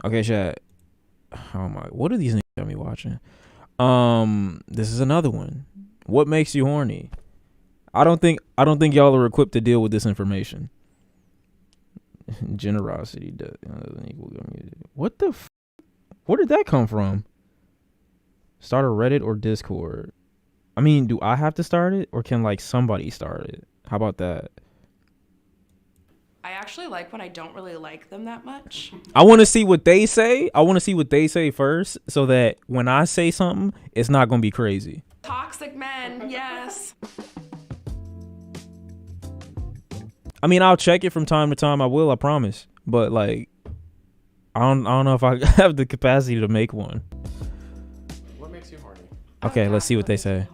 Okay, chat. Oh my, what are these niggas got me watching? This is another one. What makes you horny? I don't think y'all are equipped to deal with this information. Generosity doesn't equal. What the? Where did that come from? Start a Reddit or Discord. I mean, do I have to start it, or can like somebody start it? How about that? I actually like when I don't really like them that much. I want to see what they say. I want to see what they say first, so that when I say something, it's not gonna be crazy. Toxic men, yes. I mean, I'll check it from time to time. I will, I promise. But like, I don't know if I have the capacity to make one. What makes you horny? Okay, let's see what they say.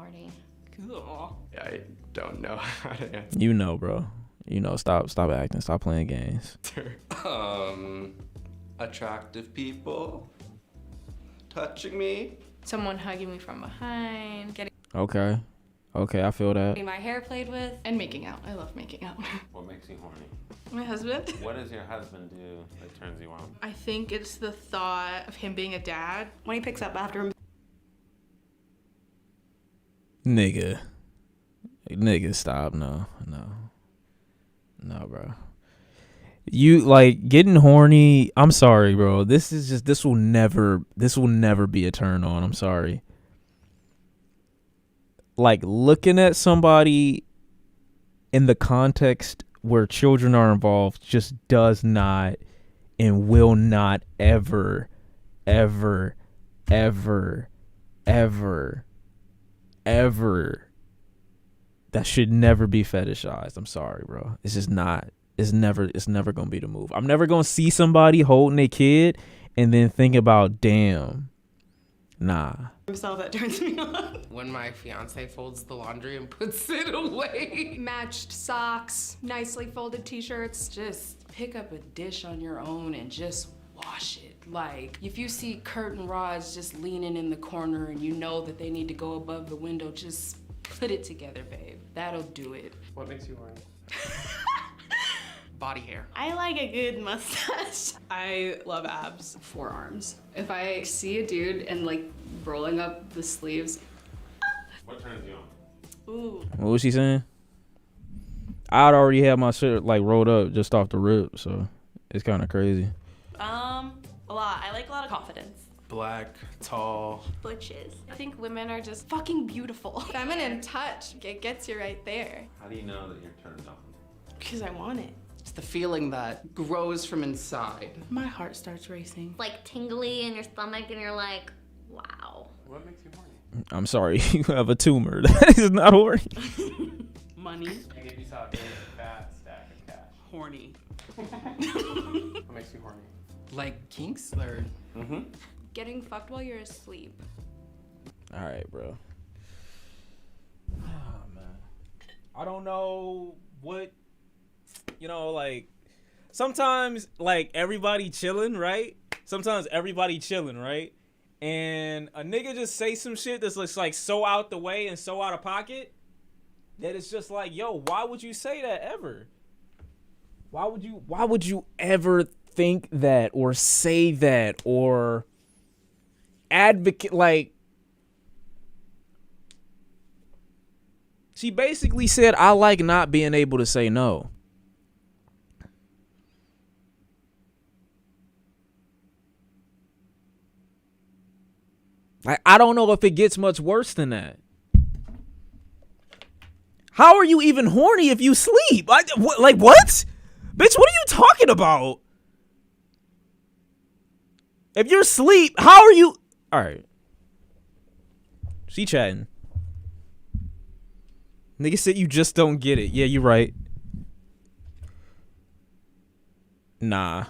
Cool. Yeah, I don't know how to answer. You know, bro. You know, stop acting. Stop playing games. Attractive people touching me. Someone hugging me from behind, getting Okay, I feel that. my hair played with, and making out. I love making out. What makes you horny? My husband. What does your husband do that turns you on? I think it's the thought of him being a dad. When he picks up after him. Nigga, stop. No, bro. You like getting horny. I'm sorry, bro. This will never be a turn on. I'm sorry. Like looking at somebody in the context where children are involved just does not and will not ever that should never be fetishized. I'm sorry, bro. It's just not. It's never gonna be the move. I'm never gonna see somebody holding a kid and then think about, damn, nah. Himself, that turns me on. When my fiance folds the laundry and puts it away. Matched socks, nicely folded t-shirts. Just pick up a dish on your own and just wash it. Like, if you see curtain rods just leaning in the corner and you know that they need to go above the window, just put it together, babe. That'll do it. What makes you horny? Body hair. I like a good mustache. I love abs. Forearms. If I see a dude and like rolling up the sleeves. What turns you on? Ooh. What was she saying? I'd already had my shirt like rolled up just off the rip, so it's kind of crazy. A lot. I like a lot of confidence. Black, tall. Butches. I think women are just fucking beautiful. Feminine touch. It gets you right there. How do you know that you're turned on? Because I want it. It's the feeling that grows from inside. My heart starts racing. Like tingly in your stomach and you're like, wow. What makes you horny? I'm sorry, you have a tumor. That is not horny. Money. And if you saw a big fat stack of cash. Horny. What makes you horny? Like kinks or Getting fucked while you're asleep. All right, bro. Oh, man. I don't know what, like, sometimes, like, everybody chilling, right? And a nigga just say some shit that's just, like, so out the way and so out of pocket that it's just like, yo, why would you say that ever? Why would you ever think that or say that or advocate? Like, she basically said, I like not being able to say no. Like, I don't know if it gets much worse than that. How are you even horny if you sleep? Like, what? Bitch, what are you talking about? If you're asleep, how are you? All right. She chatting. Nigga said you just don't get it. Yeah, you're right. Nah.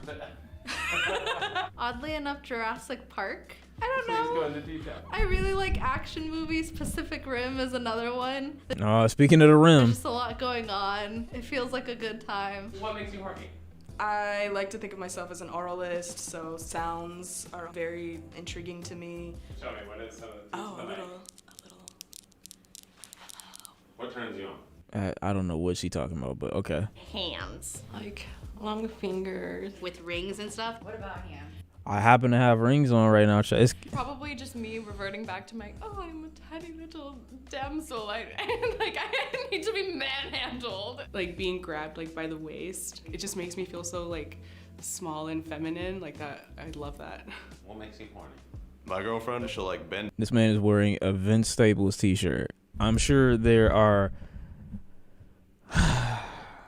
Oddly enough, Jurassic Park. I don't Please go know. into detail. I really like action movies. Pacific Rim is another one. Speaking of the There's rim. just a lot going on. It feels like a good time. What makes you horny? I like to think of myself as an oralist, so sounds are very intriguing to me. Show me, what is some of Oh, a little. What turns you on? I don't know what she talking about, but okay. Hands Like long fingers. with rings and stuff. What about him? I happen to have rings on right now. It's Probably just me reverting back to my, oh, I'm a tiny little damsel. I need to be manhandled. Like being grabbed like by the waist. It just makes me feel so like small and feminine. Like that. I love that. What makes you horny? My girlfriend, she'll like bend This man is wearing a Vince Staples t-shirt. I'm sure there are.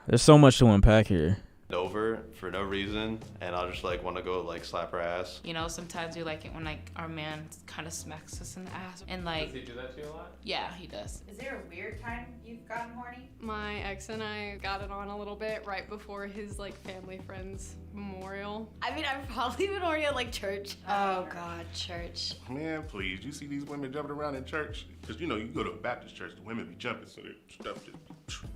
There's so much to unpack here. over for no reason, and I'll just like want to go like slap her ass. You know, sometimes we like it when like our man kind of smacks us in the ass, and like. Does he do that to you a lot? Yeah, he does. Is there a weird time you've gotten horny? My ex and I got it on a little bit right before his like family friends memorial. I mean, I've probably been horny at like church. Oh God, church. Man, please, you see these women jumping around in church? Because you know, you go to a Baptist church, the women be jumping, so their stuff just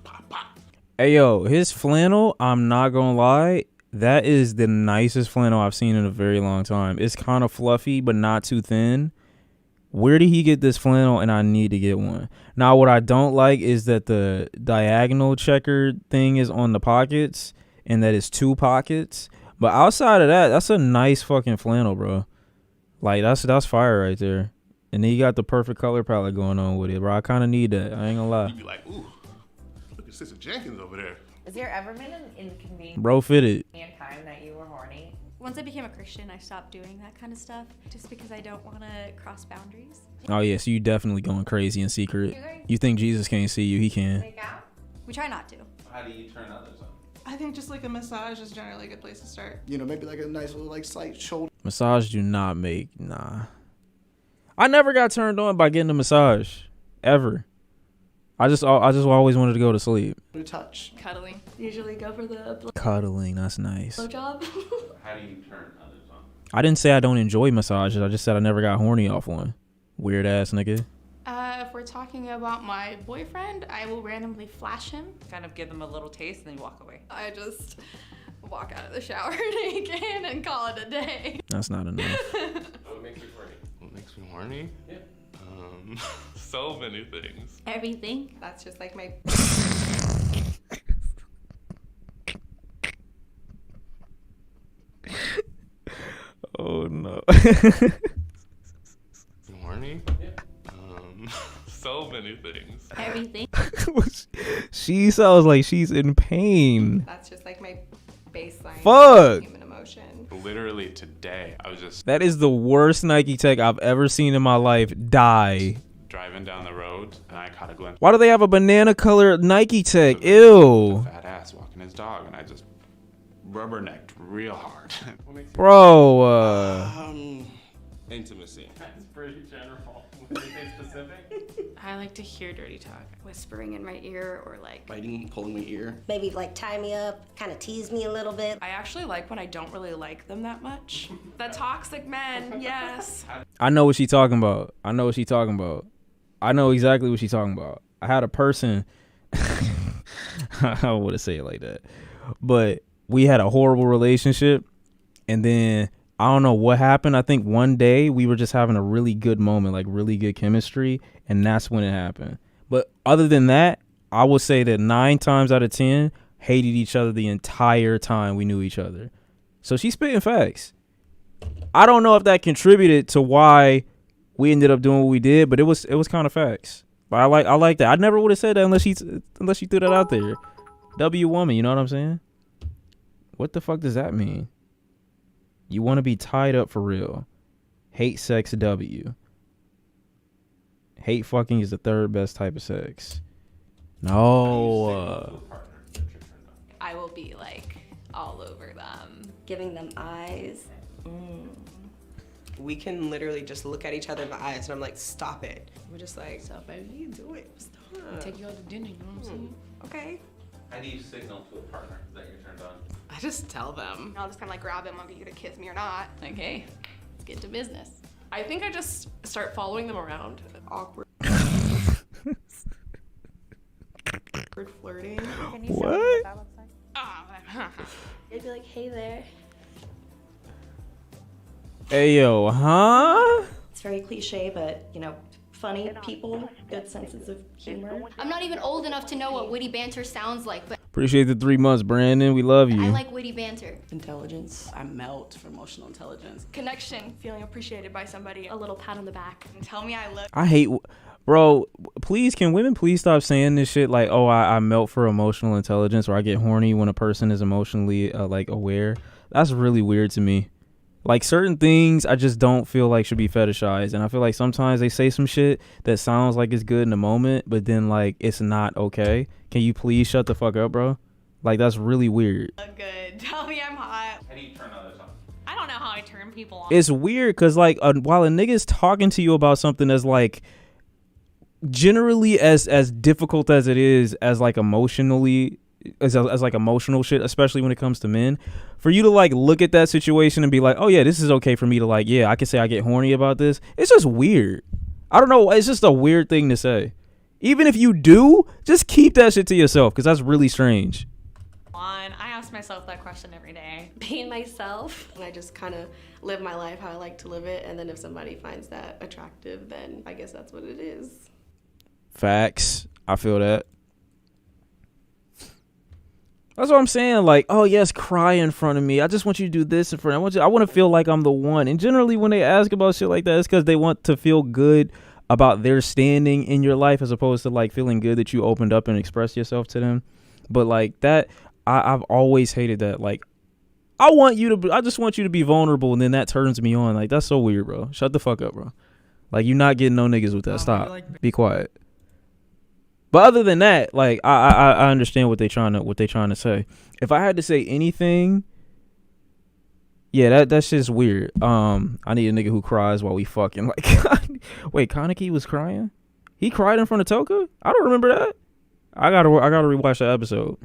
pop, pop. Hey yo, his flannel, I'm not gonna lie, that is the nicest flannel I've seen in a very long time. It's kind of fluffy, but not too thin. Where did he get this flannel? And I need to get one. Now, what I don't like is that the diagonal checkered thing is on the pockets, and that it's 2 pockets. But outside of that, that's a nice fucking flannel, bro. Like, that's fire right there. And then you got the perfect color palette going on with it, bro. I kind of need that. I ain't gonna lie. You be like, ooh, look at Sister Jenkins over there. Has there ever been an inconvenient Bro fitted. time that you were horny? Once I became a Christian, I stopped doing that kind of stuff just because I don't want to cross boundaries. Oh, yeah, so you definitely going crazy in secret. You think Jesus can't see you, he can. Make out? We try not to. How do you turn others on? I think just like a massage is generally a good place to start. You know, maybe like a nice little like slight shoulder. Massage do not make, nah. I never got turned on by getting a massage, ever. I just always wanted to go to sleep. Touch. Cuddling. Usually go for the Cuddling, that's nice. blowjob. How do you turn others on? I didn't say I don't enjoy massages. I just said I never got horny off one. Weird ass nigga. If we're talking about my boyfriend, I will randomly flash him. Kind of give them a little taste and then you walk away. I just walk out of the shower naked and call it a day. That's not enough. What makes you horny? What makes me horny? Yeah. So many things. Everything. That's just like my Oh no. Horny? Yeah. So many things. Everything. She sounds like she's in pain. that's just like my baseline Fuck. human emotion. Literally today, I was just That is the worst Nike Tech I've ever seen in my life die. driving down the road and I caught a glimpse Why do they have a banana colored Nike Tech? of Ew. a fat ass walking his dog, and I just rubbernecked real hard. What makes you Bro, Intimacy. That's pretty general. Anything specific? I like to hear dirty talk. Whispering in my ear or like Biting, pulling my ear. Maybe like tie me up, kind of tease me a little bit. I actually like when I don't really like them that much. The toxic men, yes. I know what she talking about. I know what she talking about. I know exactly what she talking about. I had a person, I don't want to say it like that, but we had a horrible relationship, and then I don't know what happened. I think one day we were just having a really good moment, like really good chemistry, and that's when it happened. But other than that, I would say that 9 times out of 10 hated each other the entire time we knew each other. So she's spitting facts. I don't know if that contributed to why we ended up doing what we did, but it was kind of facts. But I like that. I never would have said that unless she threw that out there. W woman, you know what I'm saying? What the fuck does that mean? You want to be tied up for real. Hate sex W. Hate fucking is the 3rd best type of sex. No. I will be like all over them. Giving them eyes. We can literally just look at each other in the eyes and I'm like, stop it. We're just like, stop it. You do it. Stop. Take you out to dinner, you know what I'm saying? Okay. How do you signal to a partner that you're turned on? I just tell them. I'll just kind of like grab him. I'll get you to kiss me or not. Like, hey, let's get to business. I think I just start following them around. Awkward. Awkward flirting. Can you What? show me what that looks like? Ah, They'd be like, hey there. Hey yo, huh? It's very cliche, but you know, funny people, good senses of humor. I'm not even old enough to know what witty banter sounds like, but Appreciate the 3 months, Brandon. We love you. I like witty banter. Intelligence. I melt for emotional intelligence. Connection, feeling appreciated by somebody. A little pat on the back. Tell me I love. I hate, bro. Please, can women please stop saying this shit? Like, oh, I melt for emotional intelligence, or I get horny when a person is emotionally like aware. That's really weird to me. Like, certain things I just don't feel like should be fetishized, and I feel like sometimes they say some shit that sounds like it's good in the moment, but then like it's not okay. Can you please shut the fuck up, bro? Like, that's really weird. Good. Tell me I'm hot. How do you turn others on? I don't know how I turn people on. It's weird because like while a nigga's talking to you about something that's like generally as difficult as it is as like emotionally as like emotional shit, especially when it comes to men, for you to like look at that situation and be like, oh yeah, this is okay for me to like, yeah, I can say I get horny about this. It's just weird. I don't know. It's just a weird thing to say. Even if you do, just keep that shit to yourself because that's really strange. I ask myself that question every day. Being myself. And I just kind of live my life how I like to live it. And then if somebody finds that attractive, then I guess that's what it is. Facts. I feel that. That's what I'm saying. Like, oh yes, cry in front of me. I just want you to do this in front of me. I want to feel like I'm the one. And generally when they ask about shit like that, it's because they want to feel good about their standing in your life as opposed to like feeling good that you opened up and expressed yourself to them. But like that, I've always hated that. Like, I just want you to be vulnerable, and then that turns me on. Like, that's so weird, bro. Shut the fuck up, bro. Like, you're not getting no niggas with that. Stop. Be quiet. But other than that, like, I understand what they trying to say. If I had to say anything, yeah, that's just weird. I need a nigga who cries while we fucking. Like, wait, Kaneki was crying? He cried in front of Toka? I don't remember that. I gotta rewatch that episode.